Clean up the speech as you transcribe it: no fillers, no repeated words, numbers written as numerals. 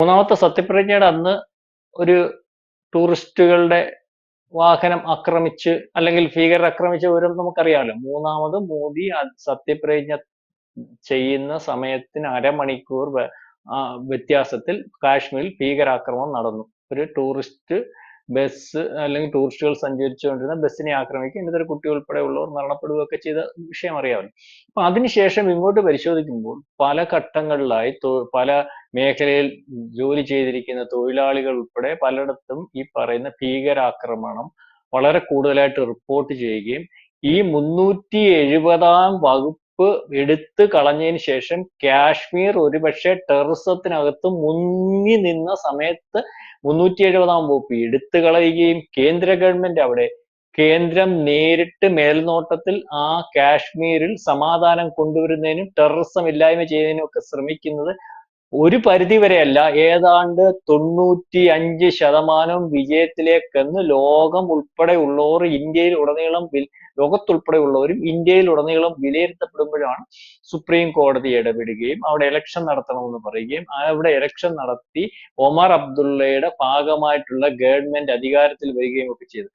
മൂന്നാമത്തെ സത്യപ്രതിജ്ഞയുടെ അന്ന് ഒരു ടൂറിസ്റ്റുകളുടെ വാഹനം ആക്രമിച്ച് അല്ലെങ്കിൽ ഭീകരർ ആക്രമിച്ച വിവരം നമുക്കറിയാമല്ലോ. മൂന്നാമത് മോദി സത്യപ്രതിജ്ഞ ചെയ്യുന്ന സമയത്തിന് അരമണിക്കൂർ വ്യത്യാസത്തിൽ കാശ്മീരിൽ ഭീകരാക്രമണം നടന്നു. ഒരു ടൂറിസ്റ്റ് ബസ് അല്ലെങ്കിൽ ടൂറിസ്റ്റുകൾ സഞ്ചരിച്ചുകൊണ്ടിരുന്ന ബസ്സിനെ ആക്രമിക്കുകയും എന്നിട്ട് ഒരു കുട്ടി ഉൾപ്പെടെ ഉള്ളവർ മരണപ്പെടുകയൊക്കെ ചെയ്ത വിഷയം അറിയാമല്ലോ. അപ്പൊ അതിനുശേഷം ഇങ്ങോട്ട് പരിശോധിക്കുമ്പോൾ പല ഘട്ടങ്ങളിലായി പല മേഖലയിൽ ജോലി ചെയ്തിരിക്കുന്ന തൊഴിലാളികൾ ഉൾപ്പെടെ പലയിടത്തും ഈ പറയുന്ന ഭീകരാക്രമണം വളരെ കൂടുതലായിട്ട് റിപ്പോർട്ട് ചെയ്യുകയും ഈ 370-ാം വകുപ്പ് എടുത്തു കളഞ്ഞതിന് ശേഷം കാശ്മീർ ഒരുപക്ഷെ ടെററിസത്തിനകത്ത് മുങ്ങി നിന്ന സമയത്ത് 370-ാം വകുപ്പ് എടുത്തു കളയുകയും കേന്ദ്ര ഗവൺമെന്റ് അവിടെ കേന്ദ്രം നേരിട്ട് മേൽനോട്ടത്തിൽ ആ കാശ്മീരിൽ സമാധാനം കൊണ്ടുവരുന്നതിനും ടെററിസം ഇല്ലായ്മ ചെയ്യുന്നതിനും ഒക്കെ ശ്രമിക്കുന്നത് ഒരു പരിധി വരെയല്ല, ഏതാണ്ട് 95% വിജയത്തിലേക്കെന്ന് ലോകം ഉൾപ്പെടെ ഉള്ളവർ ഇന്ത്യയിൽ ഉടനീളം ലോകത്തുൾപ്പെടെ ഉള്ളവരും ഇന്ത്യയിൽ ഉടനീളം വിലയിരുത്തപ്പെടുമ്പോഴാണ് സുപ്രീം കോടതി ഇടപെടുകയും അവിടെ ഇലക്ഷൻ നടത്തണമെന്ന് പറയുകയും അവിടെ ഇലക്ഷൻ നടത്തി ഒമർ അബ്ദുള്ളയുടെ ഭാഗമായിട്ടുള്ള ഗവൺമെന്റ് അധികാരത്തിൽ വരികയും ഒക്കെ ചെയ്തു.